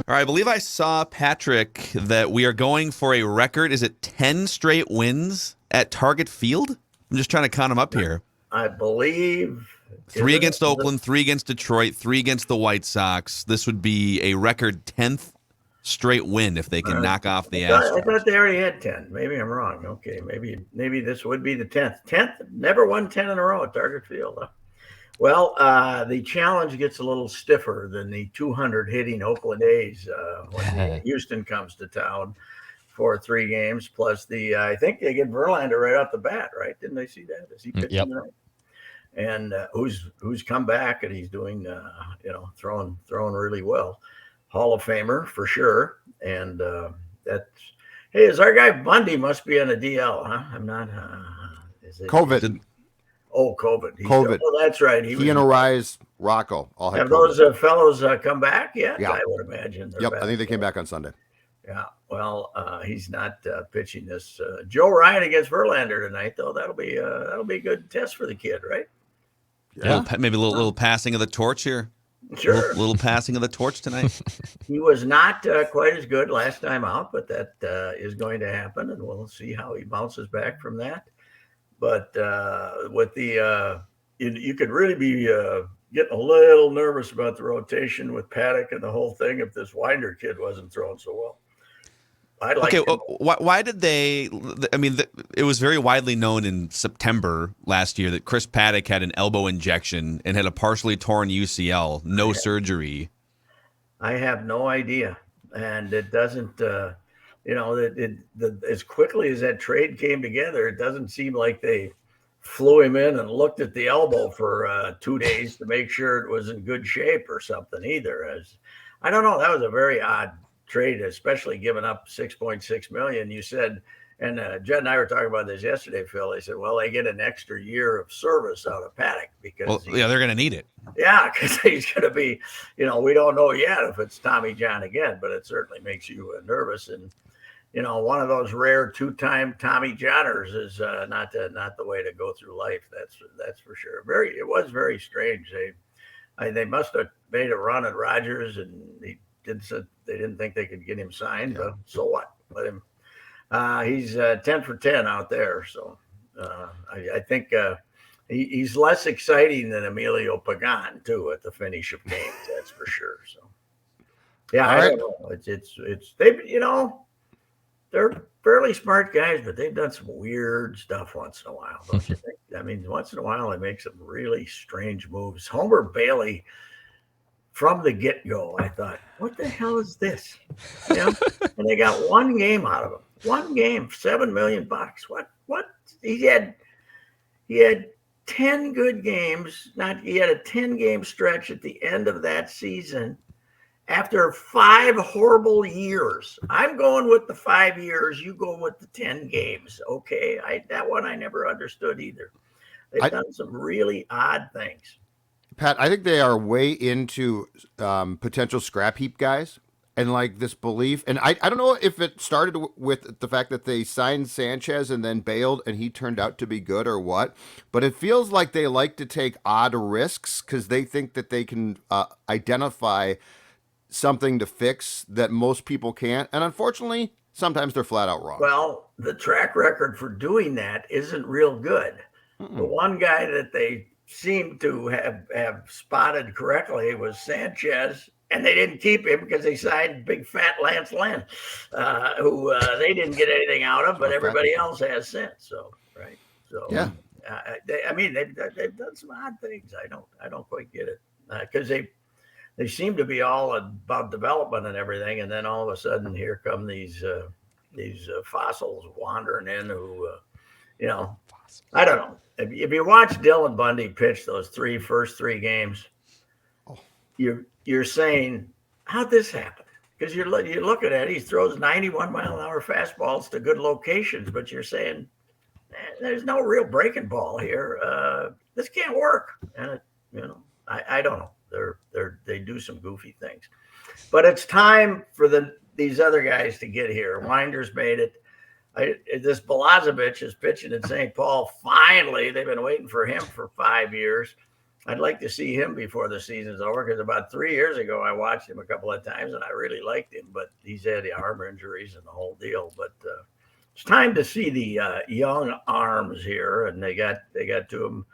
All right, I believe I saw, Patrick, that we are going for a record. Is it 10 straight wins at Target Field? I'm just trying to count them up here. I believe. 3 against Oakland, 3 against Detroit, 3 against the White Sox. This would be a record 10th straight win if they can knock off the Astros. I thought they already had 10. Maybe I'm wrong. Okay, maybe this would be the 10th. 10th? Never won 10 in a row at Target Field. Well, the challenge gets a little stiffer than the 200 hitting Oakland A's when Houston comes to town for 3 games. Plus I think they get Verlander right off the bat, right? Didn't they see that? Is he pitching tonight? And who's come back and he's doing, throwing really well. Hall of Famer for sure. And is our guy Bundy must be on a DL, huh? I'm not. Is it COVID? COVID. COVID. Oh, that's right. He and Arise Rocco all have those fellows come back yet? Yeah, I would imagine. Yep, I think they came back on Sunday. Yeah, well, he's not pitching this. Joe Ryan against Verlander tonight, though. That'll be a good test for the kid, right? Yeah, maybe a little passing of the torch here. Sure, little passing of the torch tonight. He was not quite as good last time out, but that is going to happen, and we'll see how he bounces back from that. But with the you could really be getting a little nervous about the rotation with Paddack and the whole thing if this Winder kid wasn't throwing so well. Why did they? I mean, it was very widely known in September last year that Chris Paddack had an elbow injection and had a partially torn UCL, no surgery. I have no idea, and it doesn't. As quickly as that trade came together, it doesn't seem like they flew him in and looked at the elbow for 2 days to make sure it was in good shape or something either. As I don't know, that was a very odd trade, especially giving up $6.6 million. You said, and Judd and I were talking about this yesterday, Phil. They said, well, they get an extra year of service out of Paddack because they're going to need it. Yeah, because he's going to be, we don't know yet if it's Tommy John again, but it certainly makes you nervous. And one of those rare 2-time Tommy Johners is not the way to go through life. That's for sure. It was very strange. They must have made a run at Rogers, and they didn't think they could get him signed. But so what? Let him. He's 10 for 10 out there. So I think he's less exciting than Emilio Pagan too at the finish of games. That's for sure. So yeah, I don't know. It's they they're fairly smart guys, but they've done some weird stuff once in a while, don't you think? I mean, once in a while they make some really strange moves. Homer Bailey, from the get-go, I thought, what the hell is this? And they got 1 game out of him. 1 game, $7 million. What? He had 10 good games. He had a 10-game stretch at the end of that season. After 5 horrible years. I'm going with the 5 years. You go with the 10 games. Okay. That one I never understood either. They've done some really odd things. Pat, I think they are way into potential scrap heap guys and like this belief. And I don't know if it started with the fact that they signed Sanchez and then bailed and he turned out to be good or what, but it feels like they like to take odd risks because they think that they can identify something to fix that most people can't. And unfortunately, sometimes they're flat out wrong. Well, the track record for doing that isn't real good. The one guy that they seemed to have spotted correctly was Sanchez, and they didn't keep him because they signed big fat Lance Lynn, who they didn't get anything out of, but everybody else has since. So, right. So, yeah. They've done some odd things. I don't quite get it because they seem to be all about development and everything, and then all of a sudden here come these fossils wandering in who, I don't know. If you watch Dylan Bundy pitch those first three games, you're saying, how'd this happen? Because you're looking at it, he throws 91-mile-an-hour fastballs to good locations, but you're saying, there's no real breaking ball here. This can't work. And I don't know. They do some goofy things, but it's time for these other guys to get here. Winder's made it. This Balazovic is pitching in St. Paul. Finally, they've been waiting for him for 5 years. I'd like to see him before the season's over, because about 3 years ago I watched him a couple of times and I really liked him, but he's had the arm injuries and the whole deal. But it's time to see the young arms here, and they got to him.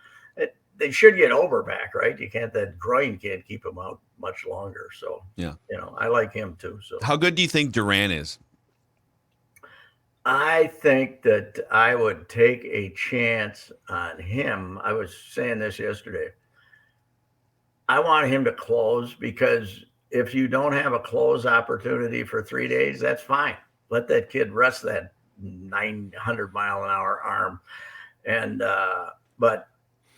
They should get over back, right? That groin can't keep him out much longer. So yeah, I like him too. So how good do you think Duran is? I think that I would take a chance on him. I was saying this yesterday. I want him to close, because if you don't have a close opportunity for 3 days, that's fine. Let that kid rest that 900-mile-an-hour arm. And but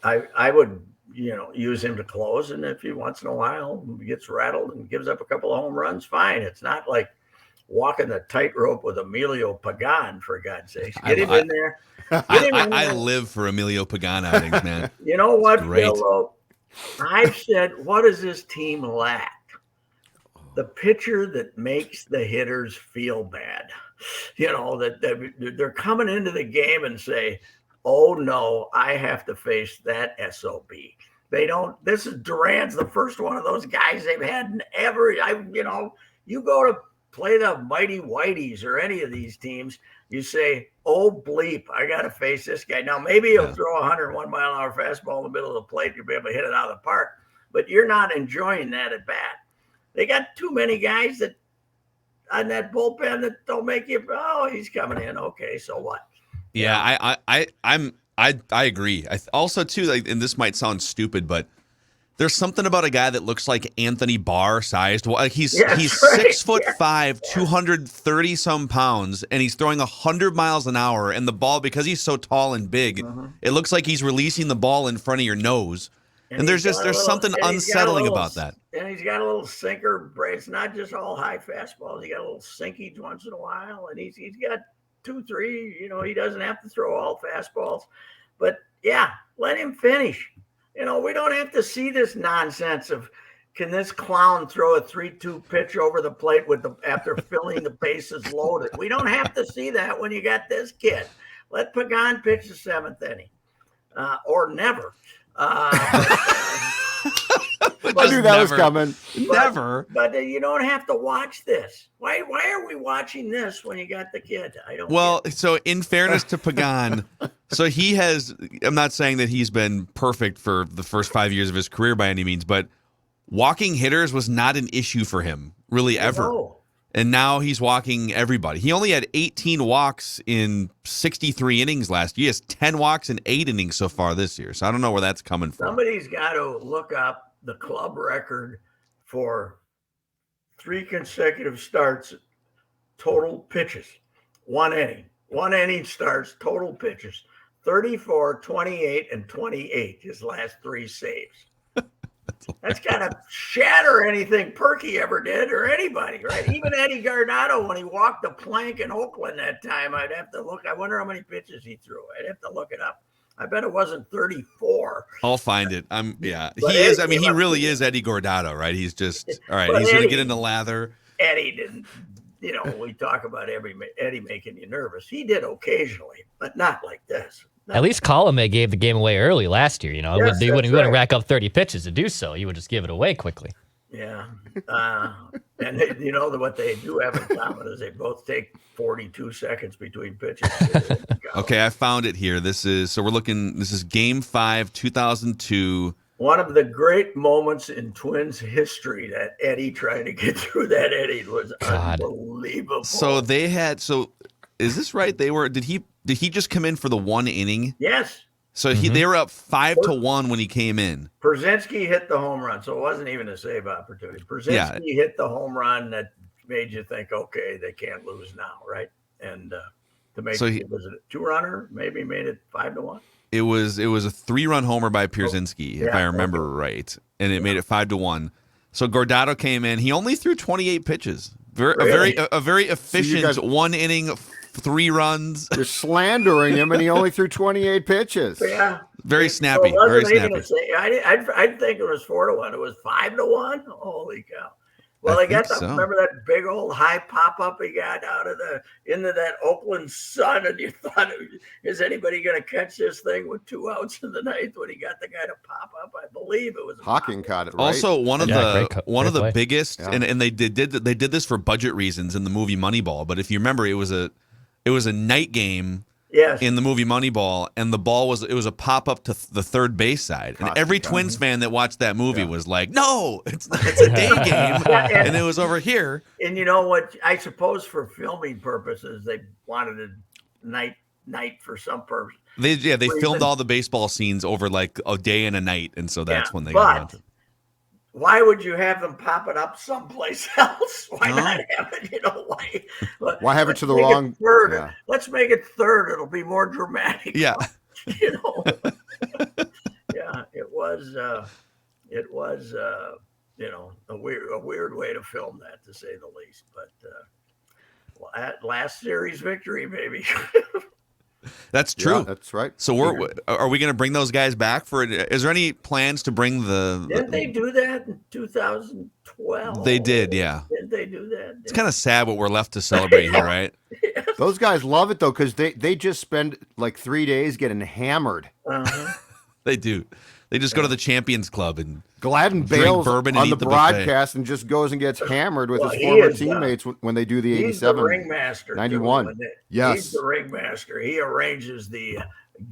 I would, use him to close. And if he once in a while gets rattled and gives up a couple of home runs, fine. It's not like walking the tightrope with Emilio Pagan, for God's sakes. Get him in there. I live for Emilio Pagan outings, man. You know what, Great. Bill? I've said, what does this team lack? The pitcher that makes the hitters feel bad. That they're coming into the game and say, oh no, I have to face that SOB. They don't. This is Duran's the first one of those guys they've had ever. You go to play the Mighty Whiteys or any of these teams, you say, oh bleep, I got to face this guy. Now maybe he'll throw a 101-mile-an-hour fastball in the middle of the plate, you'll be able to hit it out of the park, but you're not enjoying that at bat. They got too many guys that on that bullpen that don't make you. Oh, he's coming in. Okay, so what? Yeah, I agree. Also too, like, and this might sound stupid, but there's something about a guy that looks like Anthony Barr sized. He's right. 6'5", 230 some pounds, and he's throwing 100 miles an hour. And the ball, because he's so tall and big, it looks like he's releasing the ball in front of your nose. And there's something unsettling about that. And he's got a little sinker. It's not just all high fastballs. He got a little sinkage once in a while, and he's got 2-3. He doesn't have to throw all fastballs, but yeah, let him finish. We don't have to see this nonsense of, can this clown throw a 3-2 pitch over the plate after filling the bases loaded? We don't have to see that when you got this kid. Let Pagan pitch the 7th inning, or never. I knew that was coming. Never. But you don't have to watch this. Why are we watching this when you got the kid? I don't. Well, so in fairness to Pagan, so he has. I'm not saying that he's been perfect for the first 5 years of his career by any means, but walking hitters was not an issue for him really ever. No. And now he's walking everybody. He only had 18 walks in 63 innings last year. He has 10 walks in 8 innings so far this year. So I don't know where that's coming from. Somebody's got to look up the club record for 3 consecutive starts, total pitches, 1 inning. 1 inning starts, total pitches, 34, 28, and 28, his last 3 saves. That's got to shatter anything Perky ever did, or anybody, right? Even Eddie Guardado, when he walked the plank in Oakland that time, I'd have to look. I wonder how many pitches he threw. I'd have to look it up. I bet it wasn't 34. I'll find it. But he is. I mean, he really is Eddie Guardado, right? He's just all right. He's going to get into lather. Eddie didn't. We talk about Eddie making you nervous. He did occasionally, but not like this. At least Colomé gave the game away early last year. Yes, he wouldn't rack up 30 pitches to do so. He would just give it away quickly. Yeah. And what they do have in common is they both take 42 seconds between pitches. Okay, I found it here. This is Game 5, 2002. One of the great moments in Twins history, that Eddie trying to get through that inning was unbelievable. So is this right? Did he just come in for the 1 inning? Yes. So they were up 5-1 when he came in. Przinsky hit the home run, so it wasn't even a save opportunity. Przinsky hit the home run that made you think, okay, they can't lose now, right? And was it a 2-runner? Maybe made it 5-1. It was a 3-run homer by Przinsky, if I remember right, and it made it 5-1. So Guardado came in. He only threw 28 pitches. A very efficient 1 inning. 3 runs. You're slandering him, and he only threw 28 pitches. Yeah, very snappy. Very snappy. I'd think it was 4-1. It was 5-1. Holy cow! Well, I they got think so. remember that big old high pop up he got out of into that Oakland sun, and you thought, is anybody going to catch this thing with 2 outs in the ninth when he got the guy to pop up? I believe it was Hawking caught it right. Also, one of Yeah, the play. biggest, Yeah. and they did this for budget reasons in the movie Moneyball. But if you remember, it was a night game Yes. in the movie Moneyball, and the ball was a pop up to the third base side, and every Twins fan that watched that movie was like, "No, it's a day game," and it was over here. And you know what? I suppose for filming purposes, they wanted a night for some purpose. They filmed all the baseball scenes over like a day and a night, and so that's when they got around to it. Why would you have them pop it up someplace else? Why not have it? You know why? Why have it to the make wrong? it third? Yeah. Let's make it third. It'll be more dramatic. Yeah. You know. Yeah, it was. You know, a weird way to film that, to say the least. But last series victory, baby. That's true. Yeah, that's right. So are we going to bring those guys back for it? Is there any plans to bring Didn't they do that in 2012? They did, yeah. Didn't they do that? It's kind of sad what we're left to celebrate here, right? Those guys love it though, because they just spend like 3 days getting hammered. Uh-huh. They do. They just go to the Champions Club and Gladden drink bails bourbon and on eat the the broadcast and just goes and gets hammered with Well, his he former is, teammates when they do the He's the 87. ringmaster. too, 91. isn't it? Yes. He's the ringmaster. He arranges the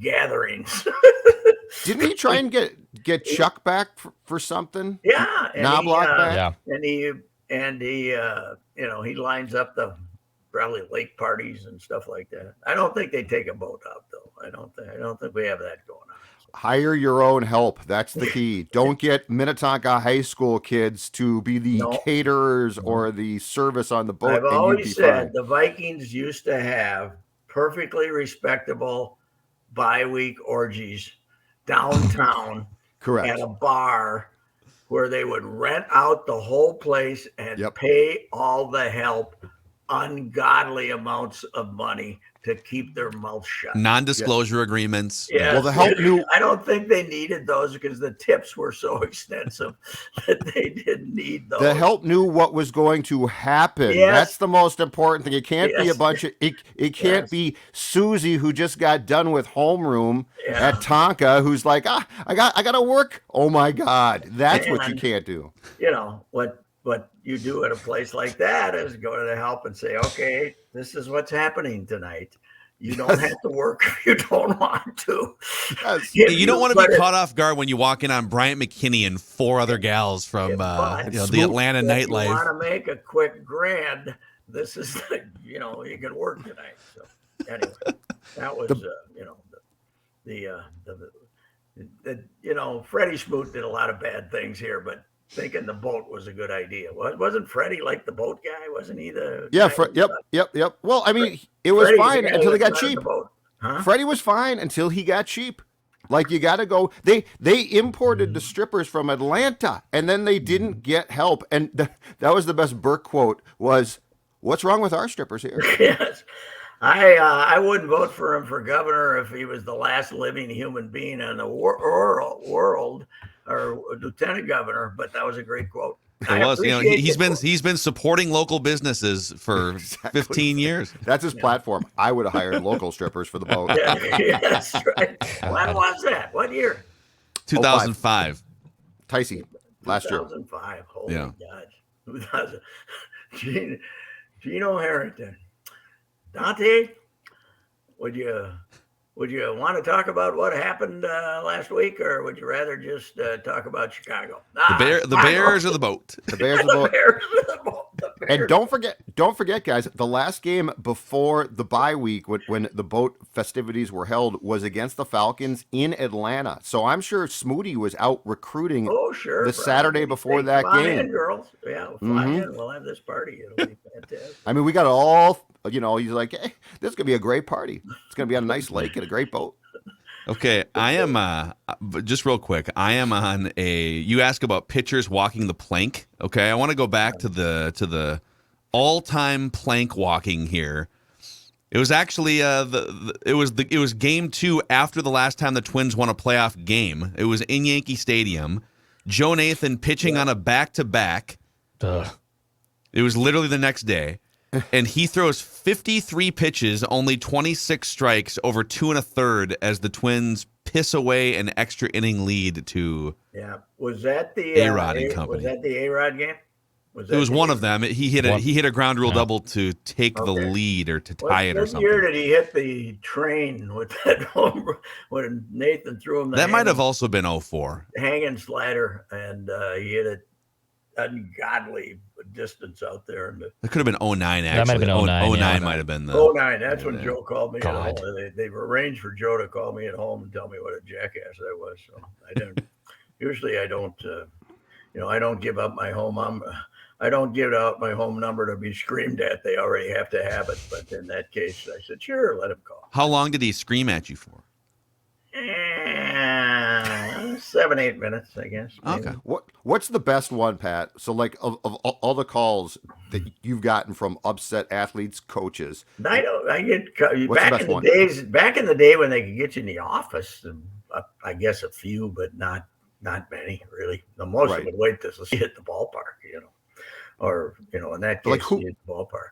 gatherings. Didn't he try and get Chuck back for something? Yeah. And Knobloch back? Yeah. And he you know, he lines up the probably lake parties and stuff like that. I don't think they take a boat out though. I don't think we have that going on. Hire your own help. That's the key. Don't get Minnetonka High School kids to be the caterers or the service on the boat. I've always said the Vikings used to have perfectly respectable bi-week orgies downtown Correct. at a bar where they would rent out the whole place and pay all the help ungodly amounts of money to keep their mouth shut. non-disclosure agreements. Yeah. Well, the help knew. I don't think they needed those because the tips were so extensive that they didn't need those. The help knew what was going to happen. Yes. That's the most important thing. It can't be a Yes. bunch of. It can't be Susie who just got done with homeroom Yeah. at Tonka, who's like, I got to work. Oh my God, that's what you And- can't do. You know what you do at a place like that is go to the help and say, okay, this is what's happening tonight. You don't have to work if you don't want to. Yes. You don't want to be caught off guard when you walk in on Bryant McKinney and 4 other gals from the Atlanta If nightlife. you want to make a quick grand, this is you can work tonight. So anyway, that was Freddie Smooth did a lot of bad things here, but thinking the boat was a good idea. Wasn't Freddie like the boat guy? Wasn't he the guy? Yep. Well, I mean, it was Freddie's fine the guy until they that got started cheap. the boat. Huh? Freddie was fine until he got cheap. Like you got to go. They imported the strippers from Atlanta, and then they didn't get help. And that was the best Burke quote was, "What's wrong with our strippers here?" Yes. I wouldn't vote for him for governor if he was the last living human being in the world or lieutenant governor, but that was a great quote. It was, he's been supporting local businesses for 15 years. That's his platform. I would have hired local strippers for the boat. Yeah, that's right. When was that? What year? 2005. Ticey, last year. 2005. Holy Yeah. God. 2000. Gino Harrington. Dante, would you want to talk about what happened last week, or would you rather just talk about Chicago? The Bears or the boat? The Bears are The both. Bears are the boat. And don't forget, guys, the last game before the bye week, when the boat festivities were held, was against the Falcons in Atlanta. So I'm sure Smoody was out recruiting sure, the Saturday before Hey, that come on game. in, girls. Yeah, we'll fly in. We'll have this party. It'll be fantastic. I mean, we got it all. He's like, hey, this is gonna be a great party. It's gonna be on a nice lake and a great boat. Okay, I am just real quick. I am on you ask about pitchers walking the plank. Okay, I want to go back to the all-time plank walking here. It was actually it was game 2 after the last time the Twins won a playoff game. It was in Yankee Stadium. Joe Nathan pitching on a back-to-back. Ugh. It was literally the next day. And he throws 53 pitches, only 26 strikes over 2 1/3 as the Twins piss away an extra inning lead to Was that the A-Rod and company. Was that the A-Rod game? It was one of them. He hit a ground rule double to take the lead or to tie it or something. What year did he hit the train with that home when Nathan threw him? That might have also been 04. Hanging slider, and he hit it ungodly distance out there. And It could have been 09, actually. That might have been 09. 09 might have been the. 09. That's when Joe called me God. at home. They've arranged for Joe to call me at home and tell me what a jackass I was. So I didn't. Usually, I don't. I don't give up my home. I don't give out my home number to be screamed at. They already have to have it. But in that case, I said, sure, let him call. How long did he scream at you for? 7-8 minutes, I guess. Maybe. Okay. What's the best one, Pat? So, like, of all the calls that you've gotten from upset athletes, coaches, I get What's the back best in the one? days. Back in the day when they could get you in the office, I guess a few, but not many really. The most Right. would wait to hit the ballpark, or in that case, Like who- hit the ballpark.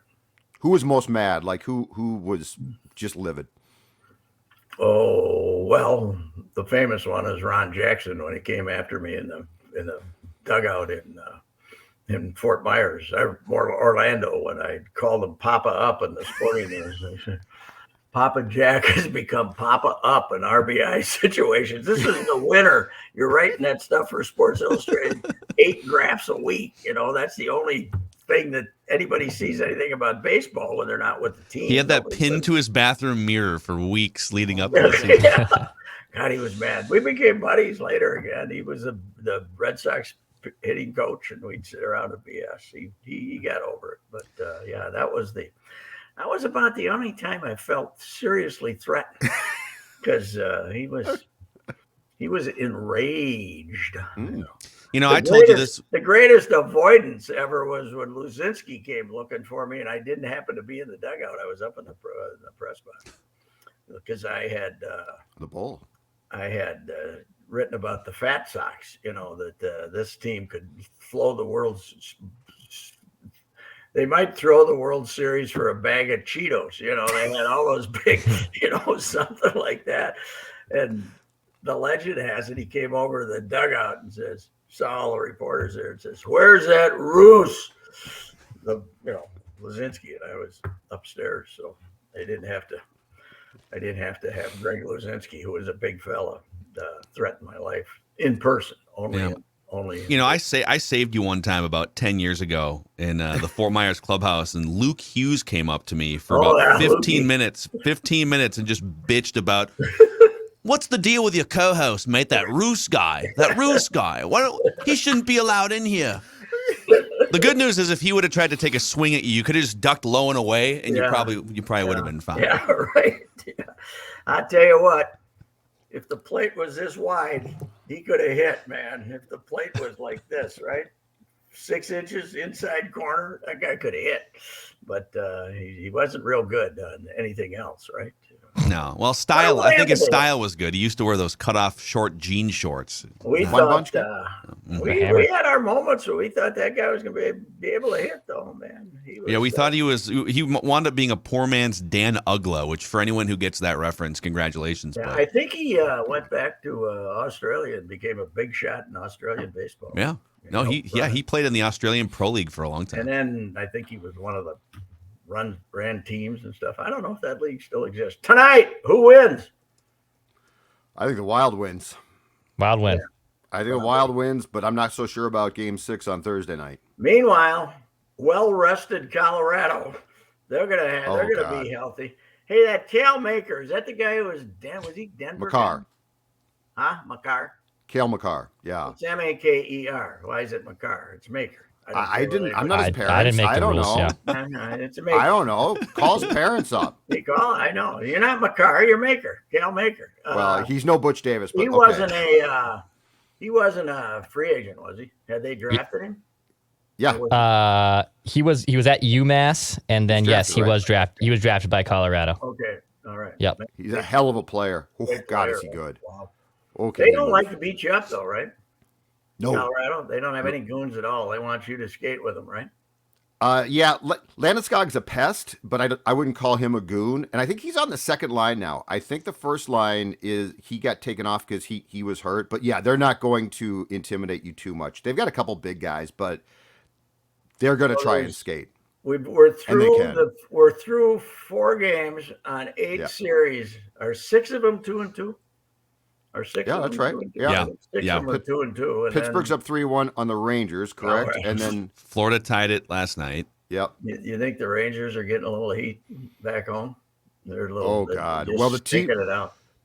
who was most mad? Like, who was just livid? Oh well, the famous one is Ron Jackson when he came after me in the dugout in Fort Myers, Orlando, when I called him Papa Up in the sporting news. I said, Papa Jack has become Papa Up in RBI situations. This is the winner. You're writing that stuff for Sports Illustrated, 8 graphs a week. That's the only thing that anybody sees anything about baseball when they're not with the team. He had that Nobody pinned says- to his bathroom mirror for weeks leading up to the season. Yeah. God, he was mad. We became buddies later again. He was the Red Sox hitting coach, and we'd sit around and BS. He got over it, but that was about the only time I felt seriously threatened because he was enraged. I told you this. The greatest avoidance ever was when Luzinski came looking for me, and I didn't happen to be in the dugout. I was up in the press box because I had The Bull. I had written about the Fat Sox, that this team could flow the world's. They might throw the World Series for a bag of Cheetos. They had all those big, something like that. And the legend has it, he came over to the dugout and saw all the reporters there and says, "Where's that Roos?" Luzinski and I was upstairs, so I didn't have to have Greg Luzinski, who was a big fella, threaten my life in person. Only. I saved you one time about 10 years ago in the Fort Myers clubhouse, and Luke Hughes came up to me for about 15 minutes and just bitched about, what's the deal with your co-host, mate? That Roos guy. He shouldn't be allowed in here. The good news is if he would have tried to take a swing at you, you could have just ducked low and away, and you probably would have been fine. Yeah, right. Yeah. I tell you what, if the plate was this wide, he could have hit, man. If the plate was like this, right? 6 inches inside corner, that guy could have hit. But he wasn't real good on anything else, right? No. Well, style, I think his style was good. He used to wear those cut-off short jean shorts. We thought we had our moments where we thought that guy was going to be able to hit, though, man. We thought he wound up being a poor man's Dan Ugla, which for anyone who gets that reference, congratulations. Yeah, but. I think he went back to Australia and became a big shot in Australian baseball. Yeah. He played in the Australian Pro League for a long time. And then I think he was one of the ran teams and stuff. I don't know if that league still exists. Tonight, who wins? I think the Wild wins. Wild win. Yeah. I think the Wild wins, but I'm not so sure about Game 6 on Thursday night. Meanwhile, well-rested Colorado, they're gonna be healthy. Hey, that Cal Maker, is that the guy who was he Denver? Makar. Huh? Makar? Cale Makar. Yeah. It's Maker. Why is it Makar? It's Maker. I didn't. I'm not his parents. I didn't make I the don't rules. know. Yeah. It's a Maker. I don't know. Call his parents up. I know. You're not Makar. You're Maker. Cal Maker. Well, he's no Butch Davis, but He wasn't a free agent, was he? Had they drafted him? Yeah. He was at UMass, and then Drafted, he right? was drafted. He was drafted by Colorado. Okay. All right. Yep. He's a hell of a player. Oh, Great God, player. is he good. Wow. Okay. They don't like to beat you up, though, right? No. Colorado, they don't have any goons at all. They want you to skate with them, right? Yeah, Landeskog's a pest, but I wouldn't call him a goon. And I think he's on the second line now. I think the first line is he got taken off because he was hurt. But yeah, they're not going to intimidate you too much. They've got a couple big guys, but they're going to try and skate. We're through 4 games on 8 series. Are 6 of them 2-2? Or 6? Yeah, that's right. Yeah. 6 of them are 2-2. And Pittsburgh's up 3-1 on the Rangers, correct? Right. And then Florida tied it last night. yep. You think the Rangers are getting a little heat back home? They're a little. Oh God. Just Well, the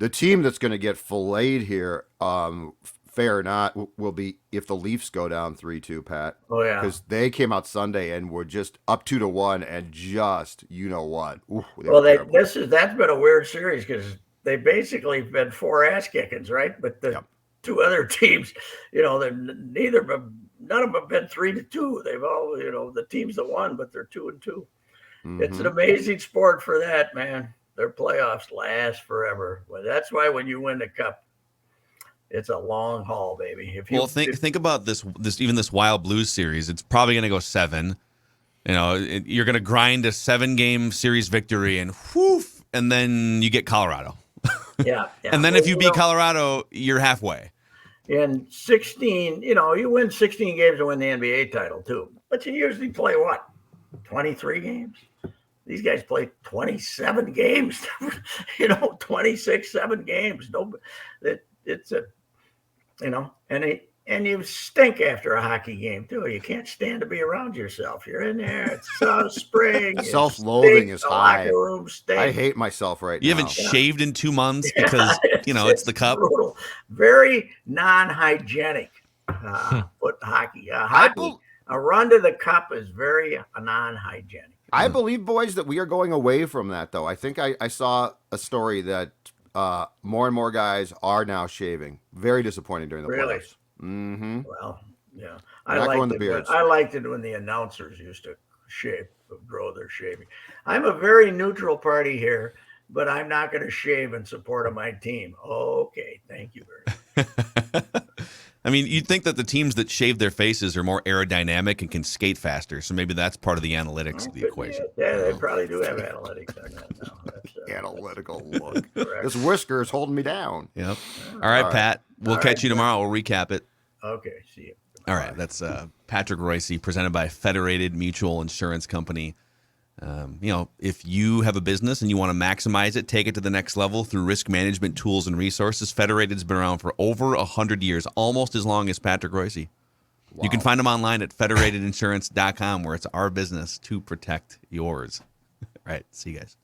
team that's going to get filleted here, fair or not, will be if the Leafs go down 3-2, Pat. Oh yeah. Because they came out Sunday and were just up 2-1 and just you know what. Ooh, that's been a weird series because they basically been 4 ass kickings, right? But the 2 other teams, none of them have been 3-2. They've all, the teams that won, but they're 2-2. Mm-hmm. It's an amazing sport for that, man. Their playoffs last forever. Well, that's why when you win the cup, it's a long haul, baby. Think about this Wild Blues series. It's probably going to go 7. You're going to grind a 7-game series victory, and whoof, and then you get Colorado. Yeah. And then if you beat Colorado, you're halfway. In 16, you win 16 games to win the NBA title too. But you usually play what? 23 games? These guys play 27 games, 26, 7 games. And you stink after a hockey game too. You can't stand to be around yourself. You're in there. It's spring. Self-loathing is high. Room I hate myself right now. You haven't shaved in 2 months because it's the cup. Brutal. Very non-hygienic foot hockey. A run to the cup is very non-hygienic. I believe, boys, that we are going away from that, though. I think I saw a story that more and more guys are now shaving. Very disappointing during the playoffs. Mm-hmm. Well, yeah. I liked it when the announcers used to grow their shaving. I'm a very neutral party here, but I'm not going to shave in support of my team. Okay, thank you very much. I mean, you'd think that the teams that shave their faces are more aerodynamic and can skate faster, so maybe that's part of the analytics of the equation. Yeah, they probably do have analytics on that now. Analytical look. This whisker is holding me down. Yep. All right, Pat. We'll catch you tomorrow. We'll recap it. Okay, see you. All right, that's Patrick Royce, presented by Federated Mutual Insurance Company. If you have a business and you want to maximize it, take it to the next level through risk management tools and resources. Federated's been around for over 100 years, almost as long as Patrick Royce. Wow. You can find them online at federatedinsurance.com, where it's our business to protect yours. All right, see you guys.